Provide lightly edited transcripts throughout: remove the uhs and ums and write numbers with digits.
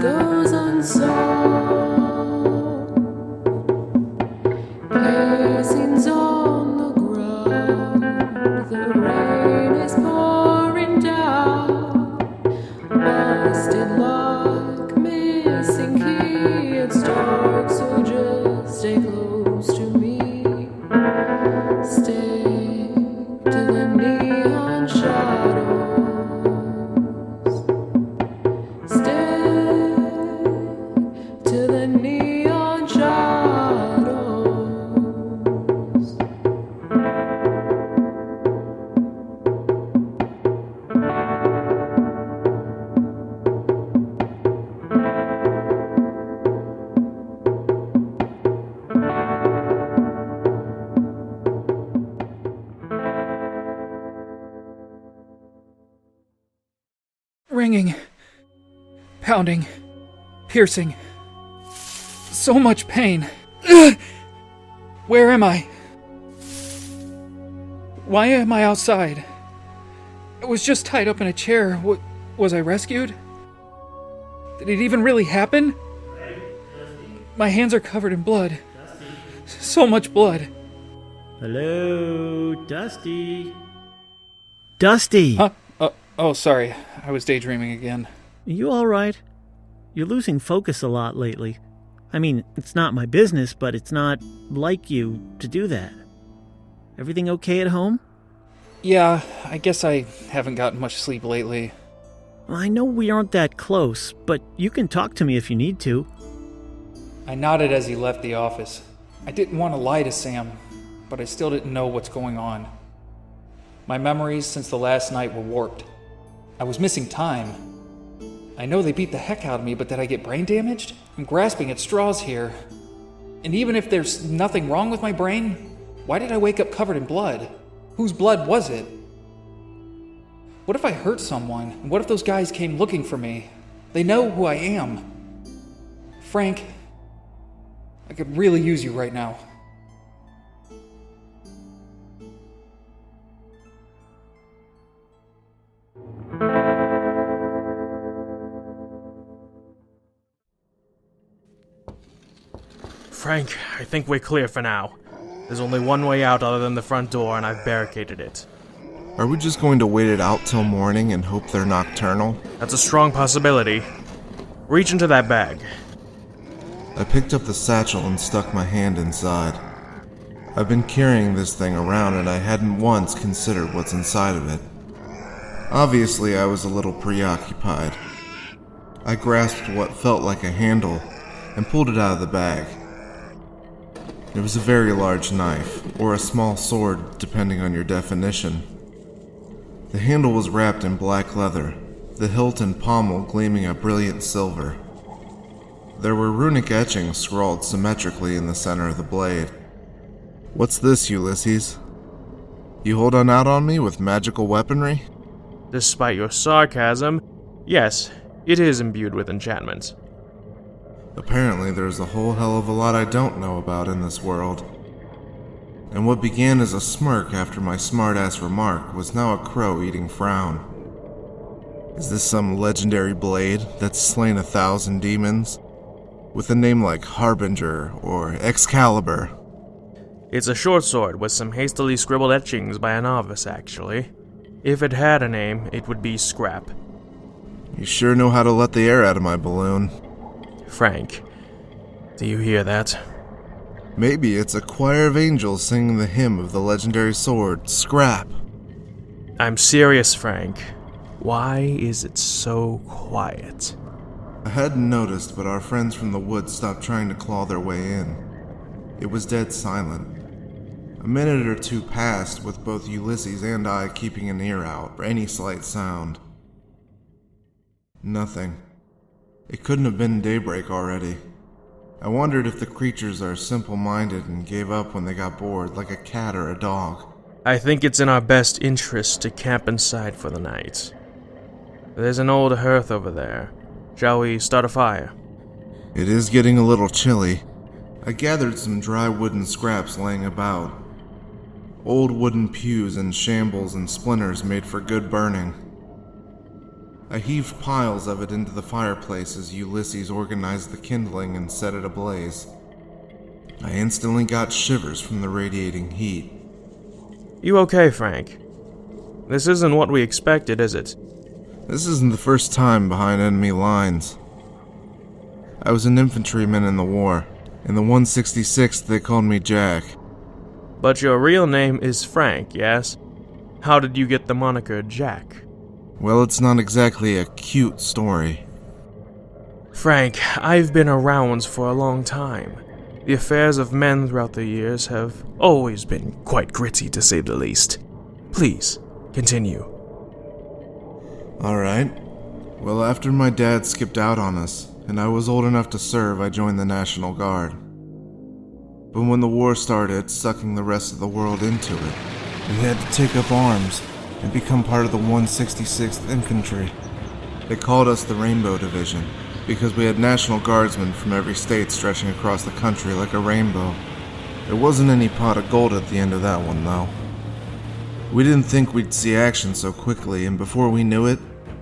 goes unsolved. Piercings on the ground, the rain is pouring down. Busted lock, missing key, it's dark, so just stay close to me. Stick to the neon shadows. Stick to the neon shadows. Ringing, pounding, piercing. So much pain. Ugh! Where am I? Why am I outside? I was just tied up in a chair. Was I rescued? Did it even really happen? My hands are covered in blood. So much blood. Hello, Dusty. Dusty! Huh? Oh, sorry. I was daydreaming again. You alright? You're losing focus a lot lately. I mean, it's not my business, but it's not like you to do that. Everything okay at home? Yeah, I guess I haven't gotten much sleep lately. I know we aren't that close, but you can talk to me if you need to. I nodded as he left the office. I didn't want to lie to Sam, but I still didn't know what's going on. My memories since the last night were warped. I was missing time. I know they beat the heck out of me, but did I get brain damaged? I'm grasping at straws here. And even if there's nothing wrong with my brain, why did I wake up covered in blood? Whose blood was it? What if I hurt someone? And what if those guys came looking for me? They know who I am. Frank, I could really use you right now. Frank, I think we're clear for now. There's only one way out other than the front door, and I've barricaded it. Are we just going to wait it out till morning and hope they're nocturnal? That's a strong possibility. Reach into that bag. I picked up the satchel and stuck my hand inside. I've been carrying this thing around and I hadn't once considered what's inside of it. Obviously, I was a little preoccupied. I grasped what felt like a handle and pulled it out of the bag. It was a very large knife, or a small sword, depending on your definition. The handle was wrapped in black leather, the hilt and pommel gleaming a brilliant silver. There were runic etchings scrawled symmetrically in the center of the blade. What's this, Ulysses? You holding out on me with magical weaponry? Despite your sarcasm, yes, it is imbued with enchantments. Apparently there's a whole hell of a lot I don't know about in this world. And what began as a smirk after my smart-ass remark was now a crow-eating frown. Is this some legendary blade that's slain 1,000 demons? With a name like Harbinger or Excalibur? It's a short sword with some hastily scribbled etchings by a novice, actually. If it had a name, it would be Scrap. You sure know how to let the air out of my balloon. Frank, do you hear that? Maybe it's a choir of angels singing the hymn of the legendary sword, Scrap. I'm serious, Frank. Why is it so quiet? I hadn't noticed, but our friends from the woods stopped trying to claw their way in. It was dead silent. A minute or two passed, with both Ulysses and I keeping an ear out for any slight sound. Nothing. It couldn't have been daybreak already. I wondered if the creatures are simple-minded and gave up when they got bored, like a cat or a dog. I think it's in our best interest to camp inside for the night. There's an old hearth over there. Shall we start a fire? It is getting a little chilly. I gathered some dry wooden scraps laying about. Old wooden pews and shambles and splinters made for good burning. I heaved piles of it into the fireplace as Ulysses organized the kindling and set it ablaze. I instantly got shivers from the radiating heat. You okay, Frank? This isn't what we expected, is it? This isn't the first time behind enemy lines. I was an infantryman in the war. In the 166th, they called me Jack. But your real name is Frank, yes? How did you get the moniker Jack? Well, it's not exactly a cute story. Frank, I've been around for a long time. The affairs of men throughout the years have always been quite gritty, to say the least. Please, continue. Alright. Well, after my dad skipped out on us, and I was old enough to serve, I joined the National Guard. But when the war started, sucking the rest of the world into it, we had to take up arms and become part of the 166th Infantry. They called us the Rainbow Division, because we had National Guardsmen from every state stretching across the country like a rainbow. There wasn't any pot of gold at the end of that one, though. We didn't think we'd see action so quickly, and before we knew it,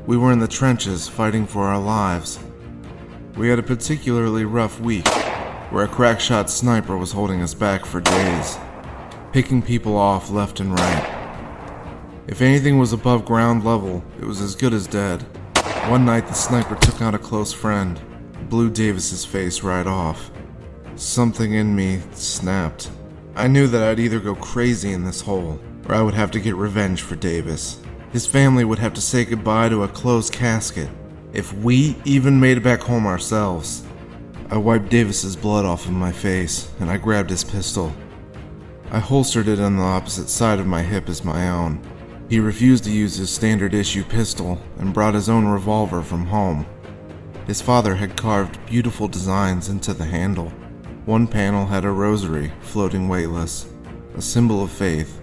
we were in the trenches fighting for our lives. We had a particularly rough week, where a crack-shot sniper was holding us back for days, picking people off left and right. If anything was above ground level, it was as good as dead. One night the sniper took out a close friend, blew Davis's face right off. Something in me snapped. I knew that I'd either go crazy in this hole, or I would have to get revenge for Davis. His family would have to say goodbye to a closed casket, if we even made it back home ourselves. I wiped Davis's blood off of my face, and I grabbed his pistol. I holstered it on the opposite side of my hip as my own. He refused to use his standard issue pistol and brought his own revolver from home. His father had carved beautiful designs into the handle. One panel had a rosary floating weightless, a symbol of faith,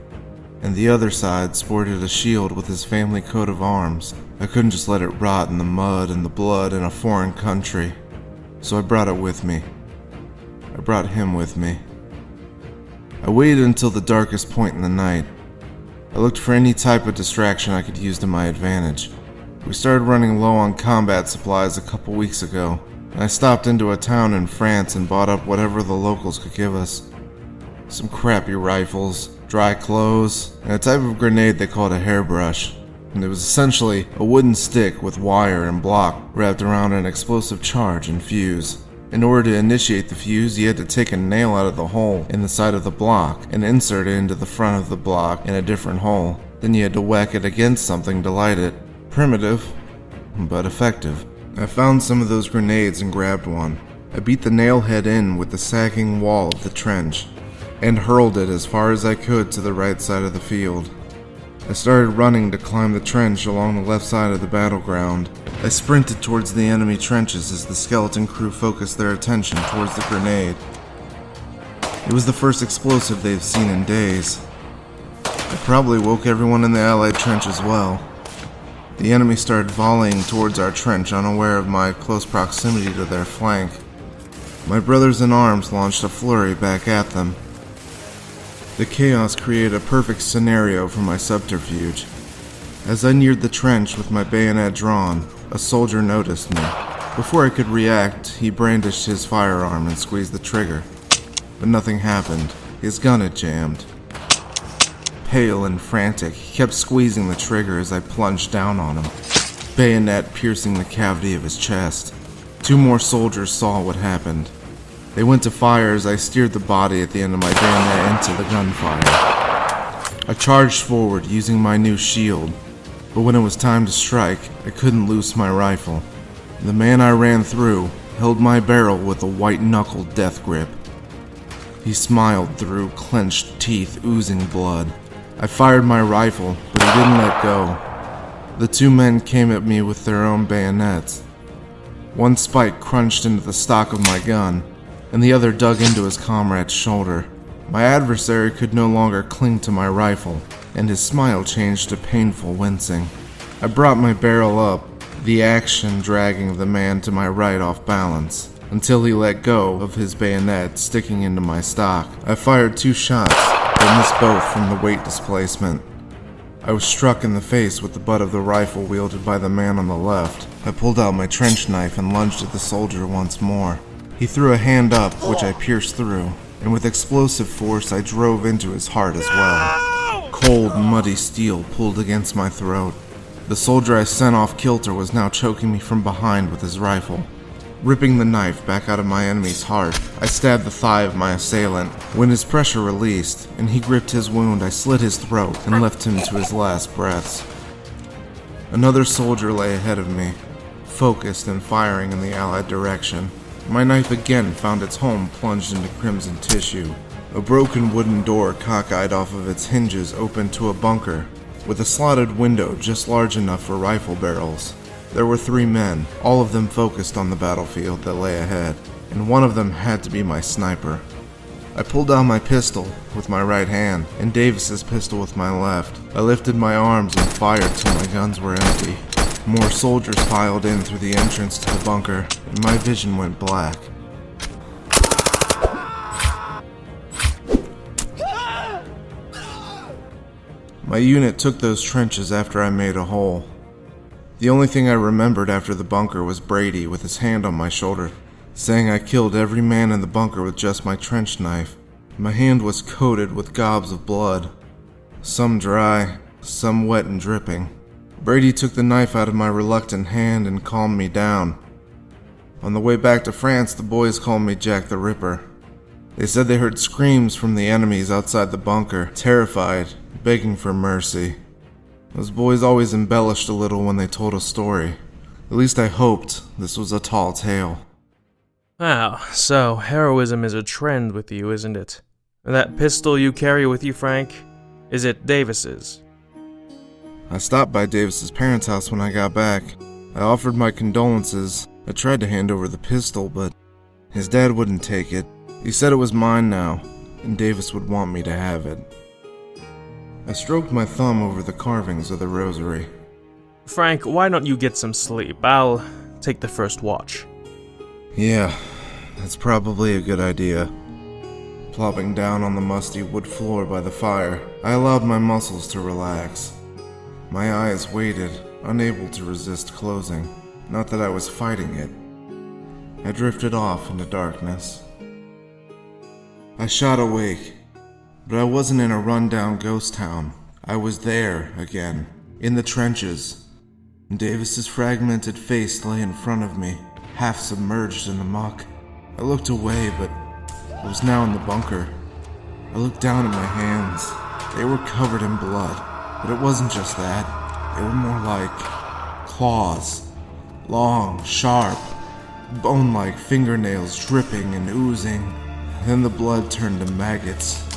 and the other side sported a shield with his family coat of arms. I couldn't just let it rot in the mud and the blood in a foreign country, so I brought it with me. I brought him with me. I waited until the darkest point in the night. I looked for any type of distraction I could use to my advantage. We started running low on combat supplies a couple weeks ago, and I stopped into a town in France and bought up whatever the locals could give us. Some crappy rifles, dry clothes, and a type of grenade they called a hairbrush. And it was essentially a wooden stick with wire and block wrapped around an explosive charge and fuse. In order to initiate the fuse, you had to take a nail out of the hole in the side of the block and insert it into the front of the block in a different hole. Then you had to whack it against something to light it. Primitive, but effective. I found some of those grenades and grabbed one. I beat the nail head in with the sagging wall of the trench and hurled it as far as I could to the right side of the field. I started running to climb the trench along the left side of the battleground. I sprinted towards the enemy trenches as the skeleton crew focused their attention towards the grenade. It was the first explosive they've seen in days. I probably woke everyone in the Allied trench as well. The enemy started volleying towards our trench, unaware of my close proximity to their flank. My brothers in arms launched a flurry back at them. The chaos created a perfect scenario for my subterfuge. As I neared the trench with my bayonet drawn, a soldier noticed me. Before I could react, he brandished his firearm and squeezed the trigger. But nothing happened. His gun had jammed. Pale and frantic, he kept squeezing the trigger as I plunged down on him, bayonet piercing the cavity of his chest. 2 more soldiers saw what happened. They went to fire as I steered the body at the end of my bayonet into the gunfire. I charged forward using my new shield, but when it was time to strike, I couldn't loose my rifle. The man I ran through held my barrel with a white-knuckled death grip. He smiled through clenched teeth oozing blood. I fired my rifle, but he didn't let go. The 2 men came at me with their own bayonets. One spike crunched into the stock of my gun, and the other dug into his comrade's shoulder. My adversary could no longer cling to my rifle, and his smile changed to painful wincing. I brought my barrel up, the action dragging the man to my right off balance, until he let go of his bayonet sticking into my stock. I fired 2 shots, but missed both from the weight displacement. I was struck in the face with the butt of the rifle wielded by the man on the left. I pulled out my trench knife and lunged at the soldier once more. He threw a hand up, which I pierced through, and with explosive force I drove into his heart as well. Cold, muddy steel pulled against my throat. The soldier I sent off kilter was now choking me from behind with his rifle. Ripping the knife back out of my enemy's heart, I stabbed the thigh of my assailant. When his pressure released, and he gripped his wound, I slit his throat and left him to his last breaths. Another soldier lay ahead of me, focused and firing in the Allied direction. My knife again found its home plunged into crimson tissue. A broken wooden door cockeyed off of its hinges opened to a bunker, with a slotted window just large enough for rifle barrels. There were 3 men, all of them focused on the battlefield that lay ahead, and one of them had to be my sniper. I pulled down my pistol with my right hand, and Davis's pistol with my left. I lifted my arms and fired till my guns were empty. More soldiers piled in through the entrance to the bunker, and my vision went black. My unit took those trenches after I made a hole. The only thing I remembered after the bunker was Brady with his hand on my shoulder, saying I killed every man in the bunker with just my trench knife. My hand was coated with gobs of blood, some dry, some wet and dripping. Brady took the knife out of my reluctant hand and calmed me down. On the way back to France, the boys called me Jack the Ripper. They said they heard screams from the enemies outside the bunker, terrified, begging for mercy. Those boys always embellished a little when they told a story. At least I hoped this was a tall tale. Wow, so heroism is a trend with you, isn't it? That pistol you carry with you, Frank, is it Davis's? I stopped by Davis's parents' house when I got back. I offered my condolences. I tried to hand over the pistol, but his dad wouldn't take it. He said it was mine now, and Davis would want me to have it. I stroked my thumb over the carvings of the rosary. Frank, why don't you get some sleep? I'll take the first watch. Yeah, that's probably a good idea. Plopping down on the musty wood floor by the fire, I allowed my muscles to relax. My eyes waited, unable to resist closing. Not that I was fighting it. I drifted off into darkness. I shot awake. But I wasn't in a run-down ghost town. I was there again, in the trenches. Davis's fragmented face lay in front of me, half submerged in the muck. I looked away, but I was now in the bunker. I looked down at my hands. They were covered in blood, but it wasn't just that. They were more like claws, long, sharp, bone-like fingernails dripping and oozing. Then the blood turned to maggots,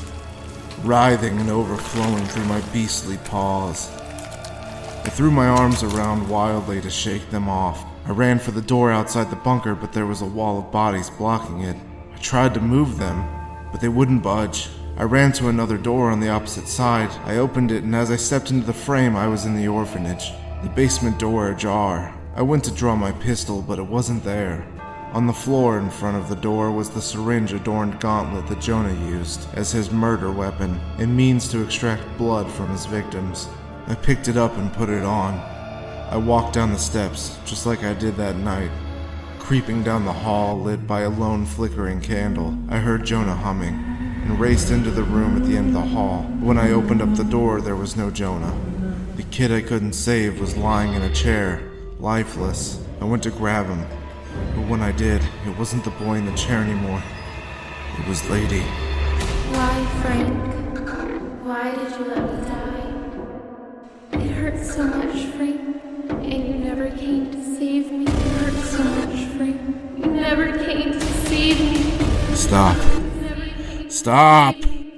writhing and overflowing through my beastly paws. I threw my arms around wildly to shake them off. I ran for the door outside the bunker, but there was a wall of bodies blocking it. I tried to move them, but they wouldn't budge. I ran to another door on the opposite side. I opened it, and as I stepped into the frame, I was in the orphanage, the basement door ajar. I went to draw my pistol, but it wasn't there. On the floor in front of the door was the syringe-adorned gauntlet that Jonah used as his murder weapon and means to extract blood from his victims. I picked it up and put it on. I walked down the steps, just like I did that night. Creeping down the hall lit by a lone flickering candle, I heard Jonah humming and raced into the room at the end of the hall. When I opened up the door, there was no Jonah. The kid I couldn't save was lying in a chair, lifeless. I went to grab him. But when I did, it wasn't the boy in the chair anymore. It was Lady. Why, Frank? Why did you let me die? It hurts so much, Frank. And you never came to save me. It hurts so much, Frank. You never came to save me. Stop. You never came to Stop! save me.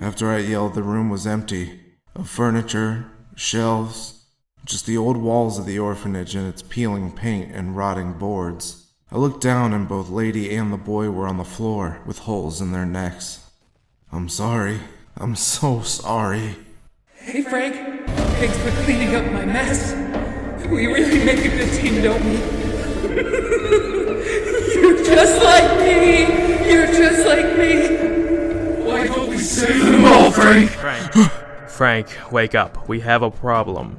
After I yelled, the room was empty. Of furniture, shelves, just the old walls of the orphanage and its peeling paint and rotting boards. I looked down and both Lady and the boy were on the floor with holes in their necks. I'm sorry. I'm so sorry. Hey, Frank. Thanks for cleaning up my mess. We really make a good team, don't we? You're just like me. You're just like me. Why don't we save them all, Frank? Frank, wake up. We have a problem.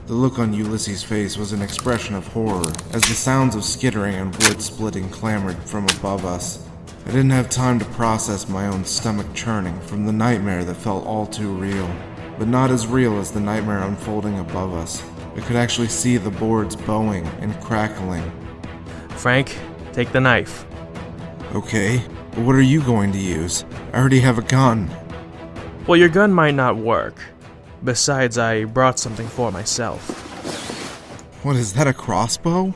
The look on Ulysses' face was an expression of horror as the sounds of skittering and wood splitting clamored from above us. I didn't have time to process my own stomach churning from the nightmare that felt all too real, but not as real as the nightmare unfolding above us. I could actually see the boards bowing and crackling. Frank, take the knife. Okay, but what are you going to use? I already have a gun. Well, your gun might not work. Besides, I brought something for myself. What is that, a crossbow?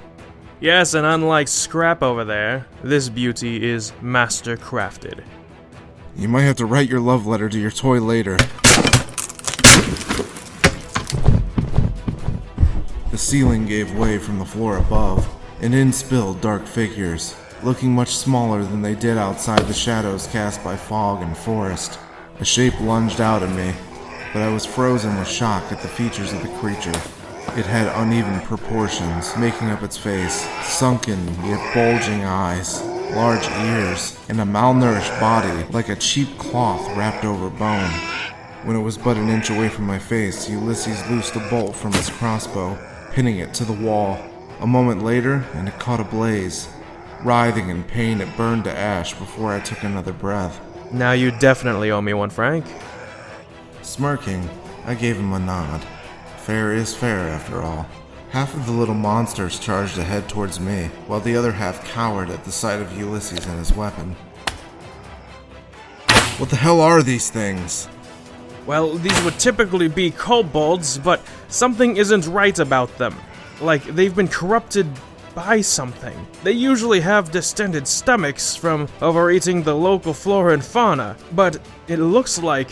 Yes, and unlike scrap over there, this beauty is master crafted. You might have to write your love letter to your toy later. The ceiling gave way from the floor above, and in spilled dark figures, looking much smaller than they did outside the shadows cast by fog and forest. A shape lunged out at me, but I was frozen with shock at the features of the creature. It had uneven proportions, making up its face, sunken yet bulging eyes, large ears, and a malnourished body like a cheap cloth wrapped over bone. When it was but an inch away from my face, Ulysses loosed a bolt from his crossbow, pinning it to the wall. A moment later, and it caught ablaze. Writhing in pain, it burned to ash before I took another breath. Now you definitely owe me one, Frank. Smirking, I gave him a nod. Fair is fair, after all. Half of the little monsters charged ahead towards me, while the other half cowered at the sight of Ulysses and his weapon. What the hell are these things? Well, these would typically be kobolds, but something isn't right about them. Like, they've been corrupted by something. They usually have distended stomachs from overeating the local flora and fauna, but it looks like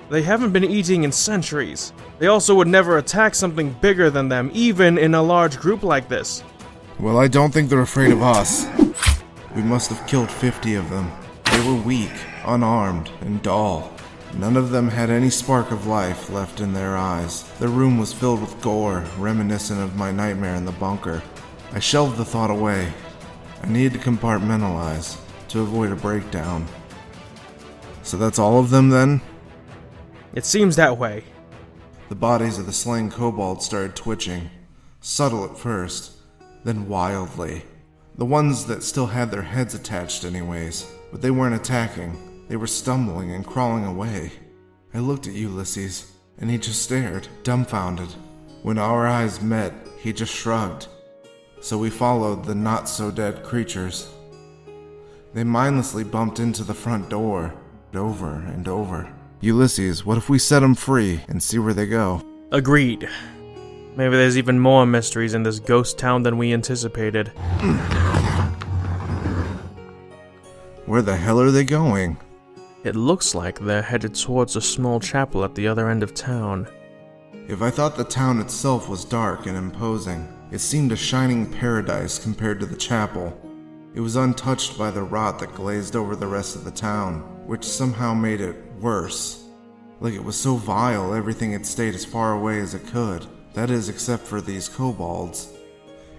they haven't been eating in centuries. They also would never attack something bigger than them, even in a large group like this. Well, I don't think they're afraid of us. We must have killed 50 of them. They were weak, unarmed, and dull. None of them had any spark of life left in their eyes. The room was filled with gore, reminiscent of my nightmare in the bunker. I shelved the thought away. I needed to compartmentalize to avoid a breakdown. So that's all of them then? It seems that way. The bodies of the slain kobolds started twitching, subtle at first, then wildly. The ones that still had their heads attached anyways, but they weren't attacking. They were stumbling and crawling away. I looked at Ulysses, and he just stared, dumbfounded. When our eyes met, he just shrugged. So we followed the not-so-dead creatures. They mindlessly bumped into the front door, over and over. Ulysses, what if we set them free and see where they go? Agreed. Maybe there's even more mysteries in this ghost town than we anticipated. Where the hell are they going? It looks like they're headed towards a small chapel at the other end of town. If I thought the town itself was dark and imposing, it seemed a shining paradise compared to the chapel. It was untouched by the rot that glazed over the rest of the town, which somehow made it worse. Like it was so vile, everything had stayed as far away as it could. That is, except for these kobolds.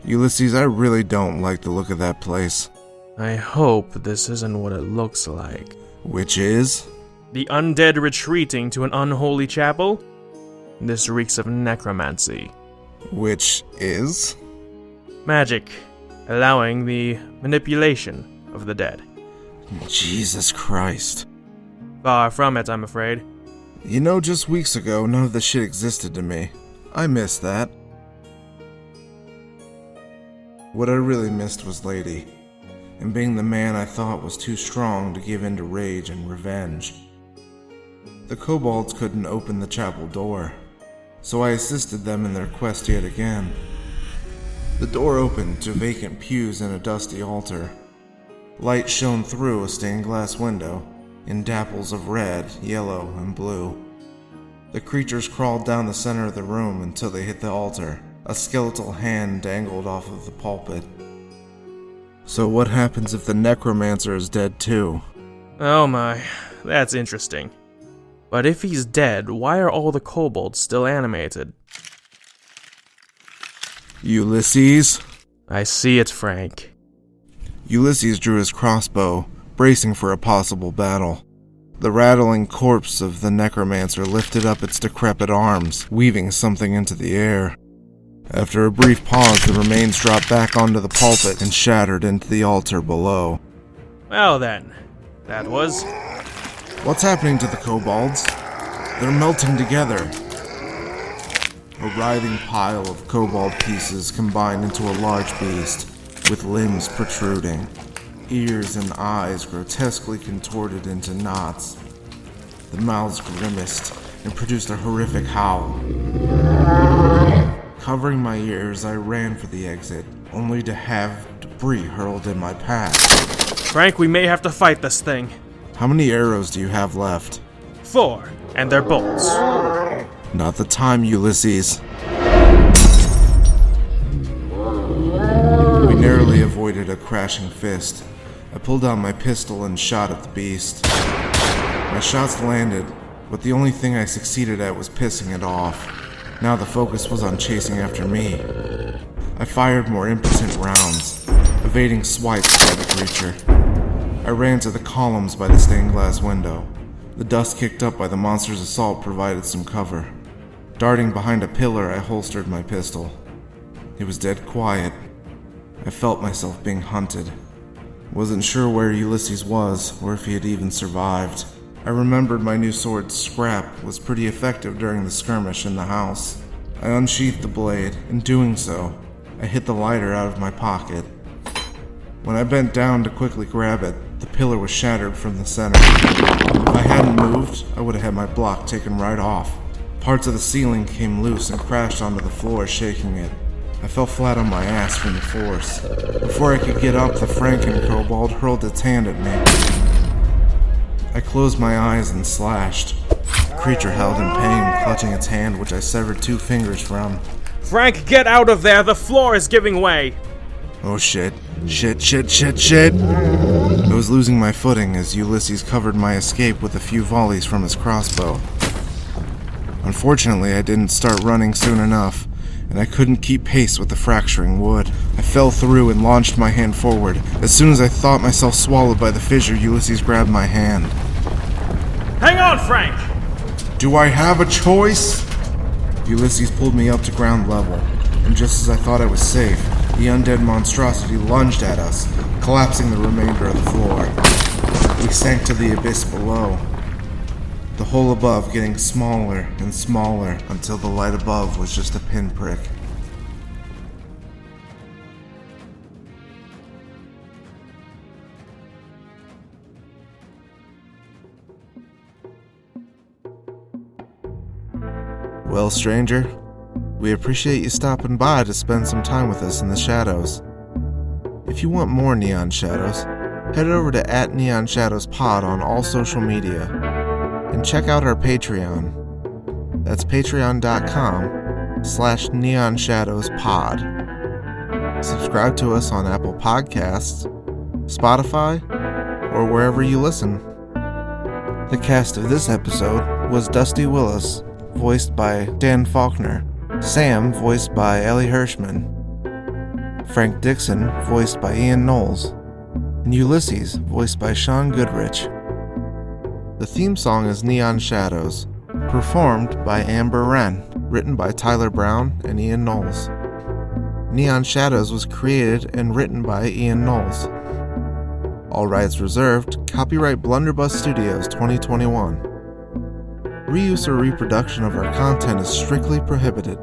Ulysses, I really don't like the look of that place. I hope this isn't what it looks like. Which is? The undead retreating to an unholy chapel? This reeks of necromancy. Which is? Magic, allowing the manipulation of the dead. Jesus Christ. Far from it, I'm afraid. You know, just weeks ago, none of this shit existed to me. I missed that. What I really missed was Lady, and being the man I thought was too strong to give in to rage and revenge. The kobolds couldn't open the chapel door, so I assisted them in their quest yet again. The door opened to vacant pews and a dusty altar. Light shone through a stained glass window, in dapples of red, yellow, and blue. The creatures crawled down the center of the room until they hit the altar. A skeletal hand dangled off of the pulpit. So what happens if the necromancer is dead too? Oh my, that's interesting. But if he's dead, why are all the kobolds still animated? Ulysses? I see it, Frank. Ulysses drew his crossbow, bracing for a possible battle. The rattling corpse of the necromancer lifted up its decrepit arms, weaving something into the air. After a brief pause, the remains dropped back onto the pulpit and shattered into the altar below. Well then, that was... What's happening to the kobolds? They're melting together. A writhing pile of kobold pieces combined into a large beast, with limbs protruding, ears and eyes grotesquely contorted into knots. The mouths grimaced and produced a horrific howl. Covering my ears, I ran for the exit, only to have debris hurled in my path. Frank, we may have to fight this thing. How many arrows do you have left? 4, and they're bolts. Not the time, Ulysses. We narrowly avoided a crashing fist. I pulled out my pistol and shot at the beast. My shots landed, but the only thing I succeeded at was pissing it off. Now the focus was on chasing after me. I fired more impotent rounds, evading swipes by the creature. I ran to the columns by the stained glass window. The dust kicked up by the monster's assault provided some cover. Darting behind a pillar, I holstered my pistol. It was dead quiet. I felt myself being hunted. Wasn't sure where Ulysses was, or if he had even survived. I remembered my new sword, Scrap, was pretty effective during the skirmish in the house. I unsheathed the blade. In doing so, I hit the lighter out of my pocket. When I bent down to quickly grab it, the pillar was shattered from the center. If I hadn't moved, I would have had my block taken right off. Parts of the ceiling came loose and crashed onto the floor, shaking it. I fell flat on my ass from the force. Before I could get up, the Franken kobold hurled its hand at me. I closed my eyes and slashed. The creature held in pain, clutching its hand, which I severed 2 fingers from. Frank, get out of there! The floor is giving way! Oh shit. Shit. I was losing my footing as Ulysses covered my escape with a few volleys from his crossbow. Unfortunately, I didn't start running soon enough, and I couldn't keep pace with the fracturing wood. I fell through and launched my hand forward. As soon as I thought myself swallowed by the fissure, Ulysses grabbed my hand. Hang on, Frank! Do I have a choice? Ulysses pulled me up to ground level, and just as I thought I was safe, the undead monstrosity lunged at us, collapsing the remainder of the floor. We sank to the abyss below, the hole above getting smaller and smaller until the light above was just a pinprick. Well, stranger, we appreciate you stopping by to spend some time with us in the shadows. If you want more Neon Shadows, head over to @NeonShadowsPod on all social media, and check out our Patreon. That's patreon.com/NeonShadowsPod. Subscribe to us on Apple Podcasts, Spotify, or wherever you listen. The cast of this episode was Dusty Willis, voiced by Dan Faulkner, Sam, voiced by Elie Hirschman, Frank Dixon, voiced by Ian Knowles, and Ulysses, voiced by Sean Goodrich. The theme song is Neon Shadows, performed by Wren, written by Tyler Brown and Ian Knowles. Neon Shadows was created and written by Ian Knowles. All rights reserved. Copyright Blunderbuss Studios 2021. Reuse or reproduction of our content is strictly prohibited.